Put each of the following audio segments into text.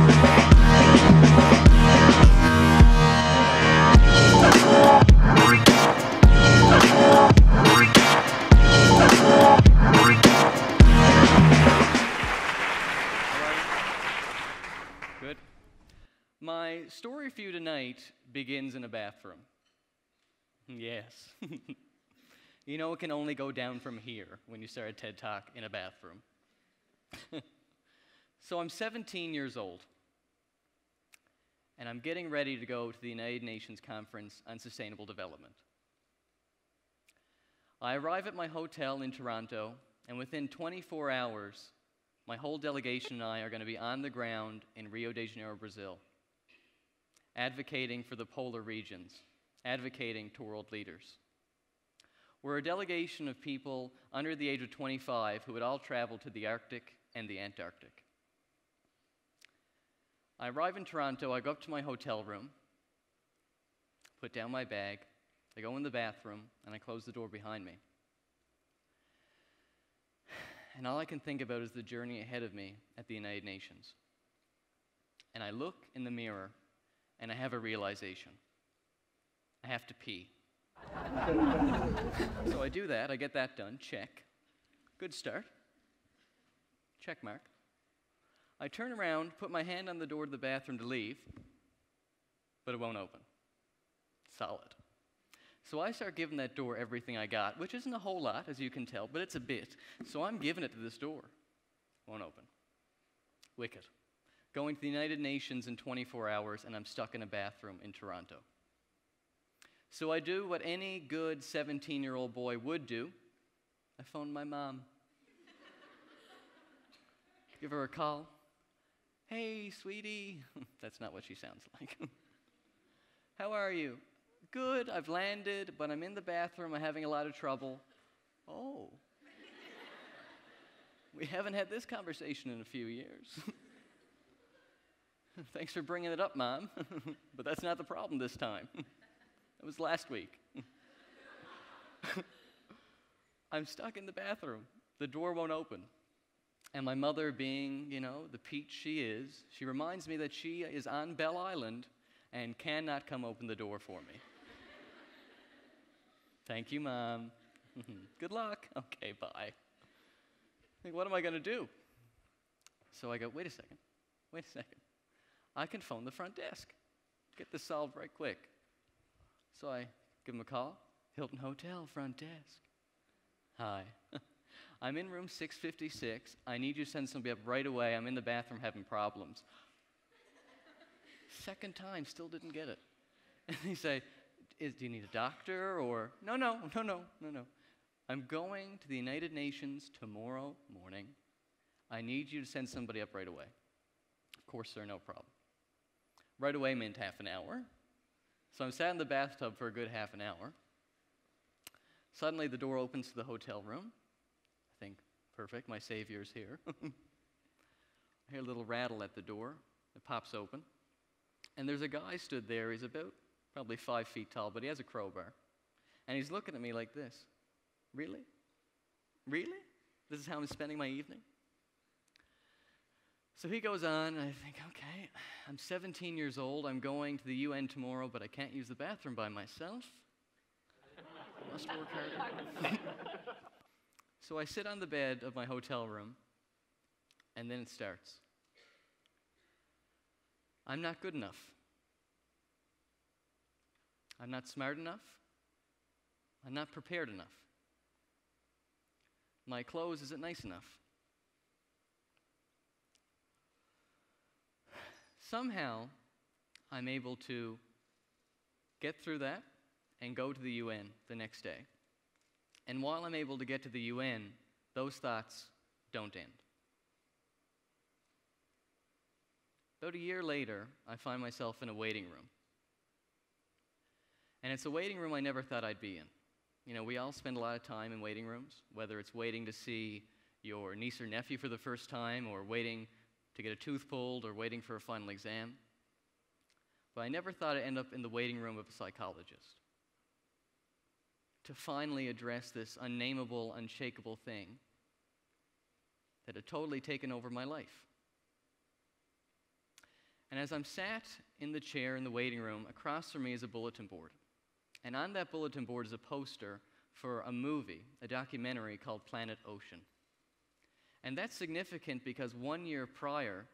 Good. My story for you tonight begins in a bathroom. Yes. You know it can only go down from here when you start a TED Talk in a bathroom. So I'm 17 years old, and I'm getting ready to go to the United Nations Conference on Sustainable Development. I arrive at my hotel in Toronto, and within 24 hours, my whole delegation and I are going to be on the ground in Rio de Janeiro, Brazil, advocating for the polar regions, advocating to world leaders. We're a delegation of people under the age of 25 who would all travel to the Arctic and the Antarctic. I arrive in Toronto, I go up to my hotel room, put down my bag, I go in the bathroom, and I close the door behind me. And all I can think about is the journey ahead of me at the United Nations. And I look in the mirror, and I have a realization. I have to pee. So I do that, I get that done, check. Good start. Check mark. I turn around, put my hand on the door to the bathroom to leave, but it won't open. Solid. So I start giving that door everything I got, which isn't a whole lot, as you can tell, but it's a bit. So I'm giving it to this door. Won't open. Wicked. Going to the United Nations in 24 hours, and I'm stuck in a bathroom in Toronto. So I do what any good 17-year-old boy would do. I phone my mom. Give her a call. Hey, sweetie. That's not what she sounds like. How are you? Good, I've landed, but I'm in the bathroom. I'm having a lot of trouble. Oh. We haven't had this conversation in a few years. Thanks for bringing it up, Mom. But that's not the problem this time. It was last week. I'm stuck in the bathroom. The door won't open. And my mother, being, the peach she is, she reminds me that she is on Bell Island and cannot come open the door for me. Thank you, Mom. Good luck. Okay, bye. I think, what am I going to do? So I go, wait a second. I can phone the front desk. Get this solved right quick. So I give them a call. Hilton Hotel, front desk. Hi. I'm in room 656. I need you to send somebody up right away. I'm in the bathroom having problems. Second time, still didn't get it. And they say, do you need a doctor or? No. I'm going to the United Nations tomorrow morning. I need you to send somebody up right away. Of course, sir, no problem. Right away meant half an hour. So I'm sat in the bathtub for a good half an hour. Suddenly, the door opens to the hotel room. I think, perfect, my savior's here. I hear a little rattle at the door. It pops open. And there's a guy stood there. He's about probably 5 feet tall, but he has a crowbar. And he's looking at me like this. Really? Really? This is how I'm spending my evening? So he goes on, and I think, okay, I'm 17 years old. I'm going to the UN tomorrow, but I can't use the bathroom by myself. I must work harder. So I sit on the bed of my hotel room, and then it starts. I'm not good enough. I'm not smart enough. I'm not prepared enough. My clothes isn't nice enough. Somehow, I'm able to get through that and go to the UN the next day. And while I'm able to get to the UN, those thoughts don't end. About a year later, I find myself in a waiting room. And it's a waiting room I never thought I'd be in. We all spend a lot of time in waiting rooms, whether it's waiting to see your niece or nephew for the first time, or waiting to get a tooth pulled, or waiting for a final exam. But I never thought I'd end up in the waiting room of a psychologist to finally address this unnameable, unshakable thing that had totally taken over my life. And as I'm sat in the chair in the waiting room, across from me is a bulletin board. And on that bulletin board is a poster for a movie, a documentary called Planet Ocean. And that's significant because 1 year prior,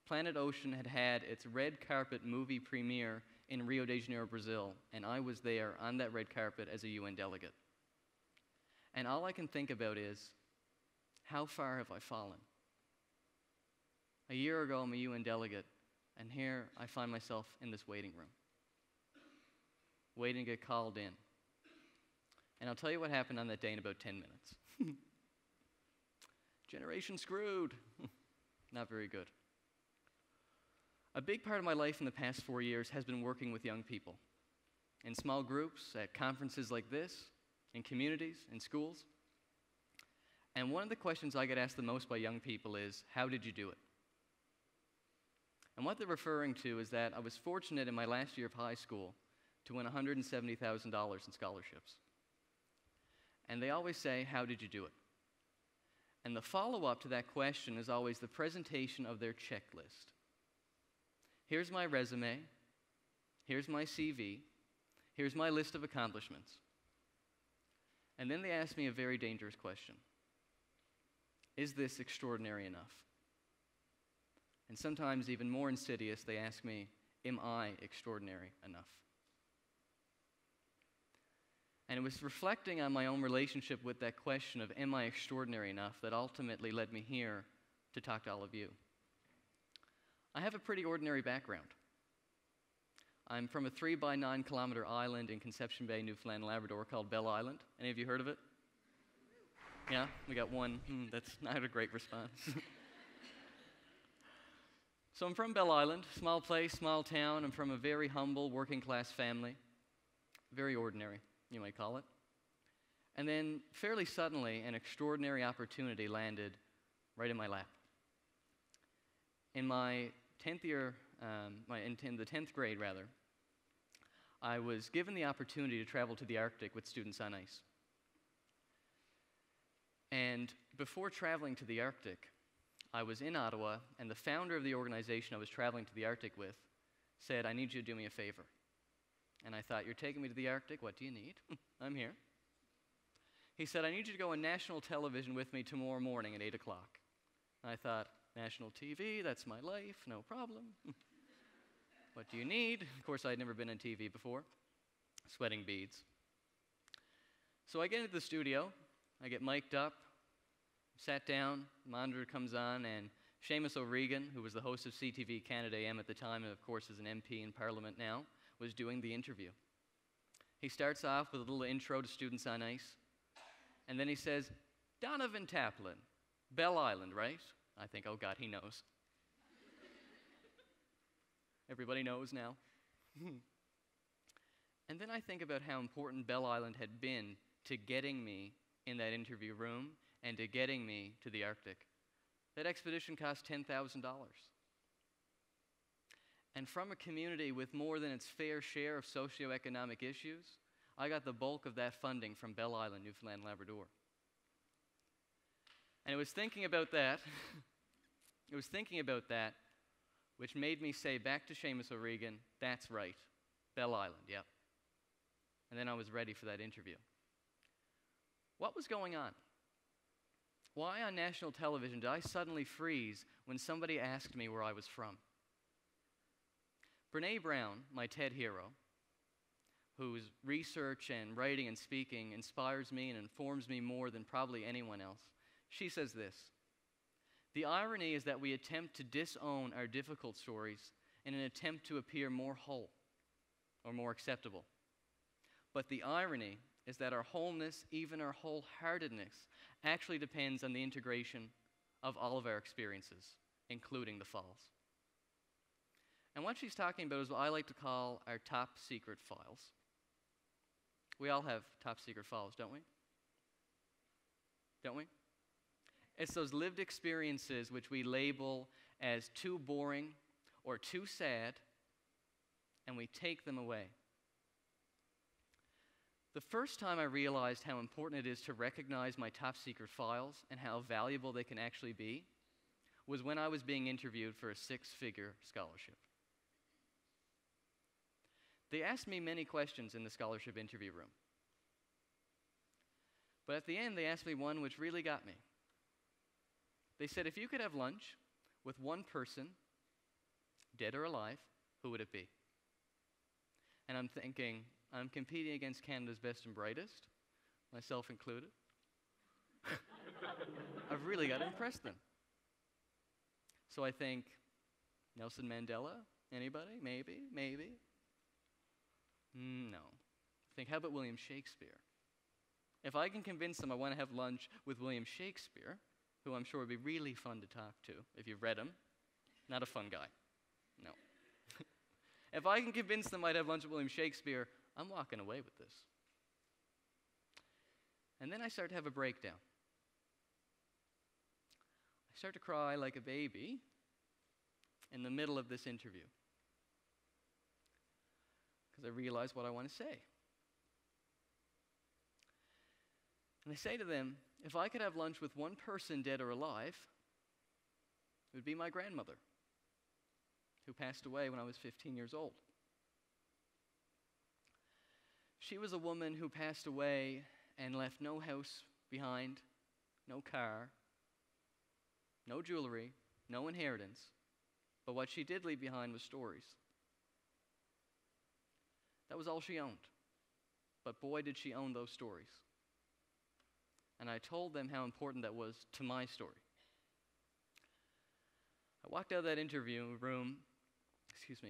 Planet Ocean had had its red carpet movie premiere in Rio de Janeiro, Brazil, and I was there on that red carpet as a UN delegate. And all I can think about is, how far have I fallen? A year ago, I'm a UN delegate, and here I find myself in this waiting room, waiting to get called in. And I'll tell you what happened on that day in about 10 minutes. Generation screwed. Not very good. A big part of my life in the past 4 years has been working with young people in small groups, at conferences like this, in communities, in schools. And one of the questions I get asked the most by young people is, how did you do it? And what they're referring to is that I was fortunate in my last year of high school to win $170,000 in scholarships. And they always say, how did you do it? And the follow-up to that question is always the presentation of their checklist. Here's my resume, here's my CV, here's my list of accomplishments. And then they ask me a very dangerous question. Is this extraordinary enough? And sometimes even more insidious, they ask me, am I extraordinary enough? And it was reflecting on my own relationship with that question of, am I extraordinary enough, that ultimately led me here to talk to all of you. I have a pretty ordinary background. I'm from a 3 by 9 kilometer island in Conception Bay, Newfoundland, Labrador, called Bell Island. Any of you heard of it? Yeah, we got one. That's not a great response. So I'm from Bell Island, small place, small town. I'm from a very humble, working class family. Very ordinary, you might call it. And then, fairly suddenly, an extraordinary opportunity landed right in my lap. In my 10th year, in the 10th grade, rather, I was given the opportunity to travel to the Arctic with students on ice. And before traveling to the Arctic, I was in Ottawa, and the founder of the organization I was traveling to the Arctic with said, I need you to do me a favor. And I thought, you're taking me to the Arctic? What do you need? I'm here. He said, I need you to go on national television with me tomorrow morning at 8 o'clock. I thought, national TV, that's my life, no problem. What do you need? Of course, I'd never been on TV before. Sweating beads. So I get into the studio, I get mic'd up, sat down, monitor comes on, and Seamus O'Regan, who was the host of CTV Canada AM at the time, and of course is an MP in Parliament now, was doing the interview. He starts off with a little intro to students on ice, and then he says, Donovan Taplin, Bell Island, right? I think, oh God, he knows. Everybody knows now. And then I think about how important Bell Island had been to getting me in that interview room and to getting me to the Arctic. That expedition cost $10,000. And from a community with more than its fair share of socioeconomic issues, I got the bulk of that funding from Bell Island, Newfoundland, Labrador. And it was thinking about that, which made me say back to Seamus O'Regan, that's right, Bell Island, yep. And then I was ready for that interview. What was going on? Why on national television did I suddenly freeze when somebody asked me where I was from? Brene Brown, my TED hero, whose research and writing and speaking inspires me and informs me more than probably anyone else, she says this: the irony is that we attempt to disown our difficult stories in an attempt to appear more whole or more acceptable. But the irony is that our wholeness, even our wholeheartedness, actually depends on the integration of all of our experiences, including the falls. And what she's talking about is what I like to call our top secret files. We all have top secret files, don't we? Don't we? It's those lived experiences which we label as too boring or too sad, and we take them away. The first time I realized how important it is to recognize my top secret files and how valuable they can actually be was when I was being interviewed for a 6-figure scholarship. They asked me many questions in the scholarship interview room. But at the end, they asked me one which really got me. They said, if you could have lunch with one person, dead or alive, who would it be? And I'm thinking, I'm competing against Canada's best and brightest, myself included. I've really got to impress them. So I think, Nelson Mandela? Anybody? Maybe? No. I think, how about William Shakespeare? If I can convince them I want to have lunch with William Shakespeare, who I'm sure would be really fun to talk to if you've read him, not a fun guy, no. If I can convince them I'd have lunch with William Shakespeare, I'm walking away with this. And then I start to have a breakdown. I start to cry like a baby in the middle of this interview because I realize what I want to say. And I say to them, if I could have lunch with one person, dead or alive, it would be my grandmother, who passed away when I was 15 years old. She was a woman who passed away and left no house behind, no car, no jewelry, no inheritance, but what she did leave behind was stories. That was all she owned. But boy, did she own those stories. And I told them how important that was to my story. I walked out of that interview room,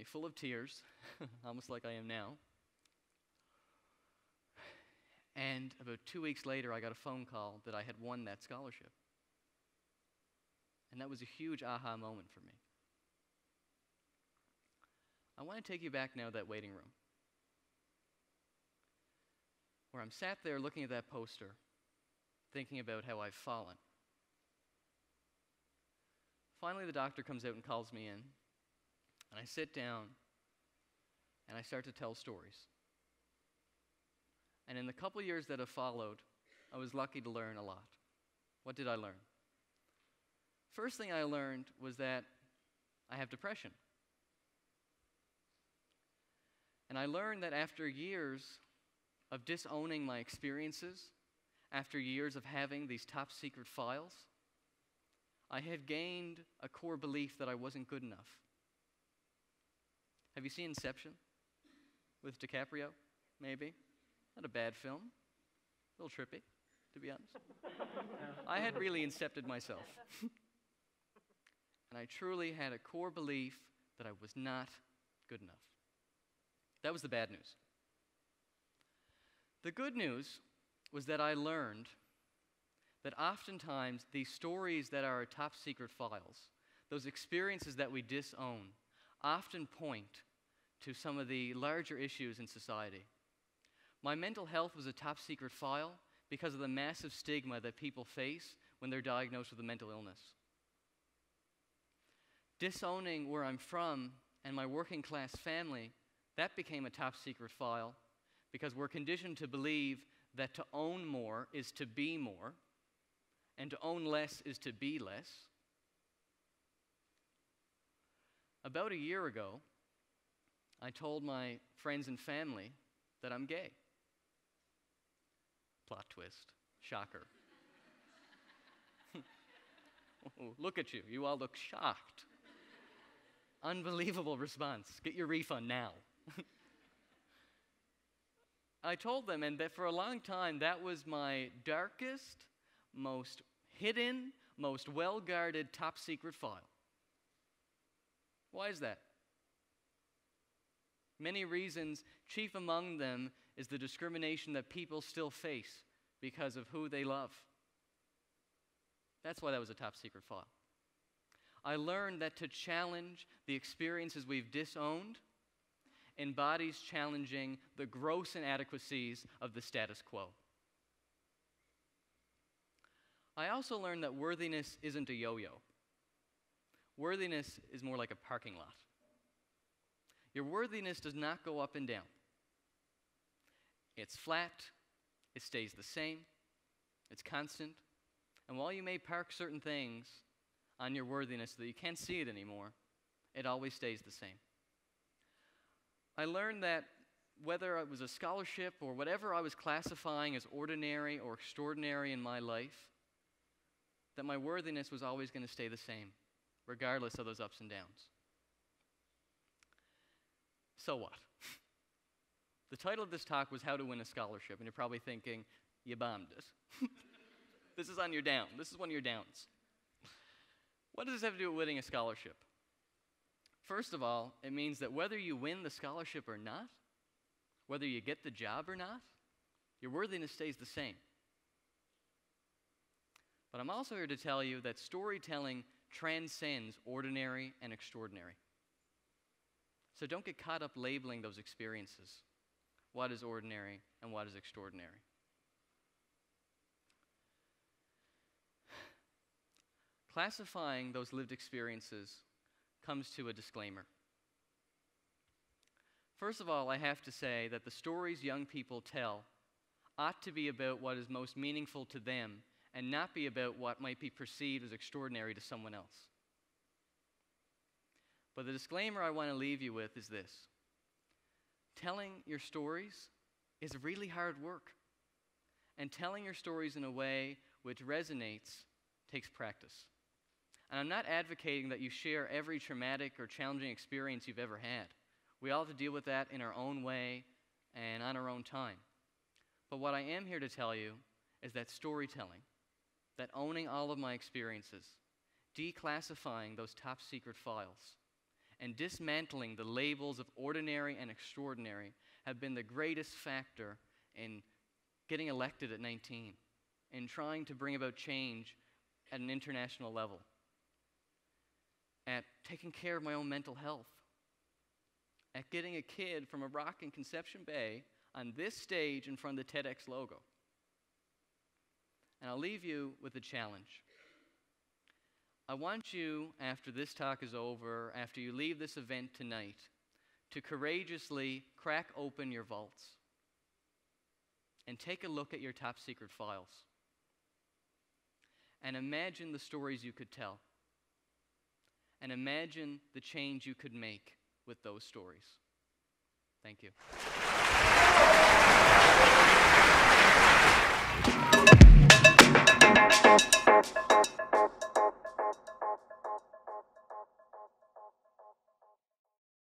full of tears, almost like I am now. And about 2 weeks later, I got a phone call that I had won that scholarship. And that was a huge aha moment for me. I want to take you back now to that waiting room, where I'm sat there looking at that poster, thinking about how I've fallen. Finally, the doctor comes out and calls me in, and I sit down, and I start to tell stories. And in the couple years that have followed, I was lucky to learn a lot. What did I learn? First thing I learned was that I have depression. And I learned that after years of disowning my experiences, after years of having these top secret files, I had gained a core belief that I wasn't good enough. Have you seen Inception with DiCaprio? Maybe. Not a bad film. A little trippy, to be honest. I had really incepted myself. And I truly had a core belief that I was not good enough. That was the bad news. The good news was that I learned that oftentimes these stories that are our top secret files, those experiences that we disown, often point to some of the larger issues in society. My mental health was a top secret file because of the massive stigma that people face when they're diagnosed with a mental illness. Disowning where I'm from and my working class family, that became a top secret file because we're conditioned to believe that to own more is to be more, and to own less is to be less. About a year ago, I told my friends and family that I'm gay. Plot twist. Shocker. Oh, look at you. You all look shocked. Unbelievable response. Get your refund now. I told them, and that for a long time, that was my darkest, most hidden, most well-guarded top secret file. Why is that? Many reasons, chief among them is the discrimination that people still face because of who they love. That's why that was a top secret file. I learned that to challenge the experiences we've disowned embodies challenging the gross inadequacies of the status quo. I also learned that worthiness isn't a yo-yo. Worthiness is more like a parking lot. Your worthiness does not go up and down. It's flat, it stays the same, it's constant, and while you may park certain things on your worthiness so that you can't see it anymore, it always stays the same. I learned that whether it was a scholarship or whatever I was classifying as ordinary or extraordinary in my life, that my worthiness was always going to stay the same, regardless of those ups and downs. So what? The title of this talk was How to Win a Scholarship, and you're probably thinking, you bombed it. This is on your down. This is one of your downs. What does this have to do with winning a scholarship? First of all, it means that whether you win the scholarship or not, whether you get the job or not, your worthiness stays the same. But I'm also here to tell you that storytelling transcends ordinary and extraordinary. So don't get caught up labeling those experiences. What is ordinary and what is extraordinary? Classifying those lived experiences comes to a disclaimer. First of all, I have to say that the stories young people tell ought to be about what is most meaningful to them and not be about what might be perceived as extraordinary to someone else. But the disclaimer I want to leave you with is this. Telling your stories is really hard work. And telling your stories in a way which resonates takes practice. And I'm not advocating that you share every traumatic or challenging experience you've ever had. We all have to deal with that in our own way and on our own time. But what I am here to tell you is that storytelling, that owning all of my experiences, declassifying those top secret files, and dismantling the labels of ordinary and extraordinary have been the greatest factor in getting elected at 19, in trying to bring about change at an international level, at taking care of my own mental health, at getting a kid from a rock in Conception Bay on this stage in front of the TEDx logo. And I'll leave you with a challenge. I want you, after this talk is over, after you leave this event tonight, to courageously crack open your vaults and take a look at your top secret files and imagine the stories you could tell and imagine the change you could make with those stories. Thank you.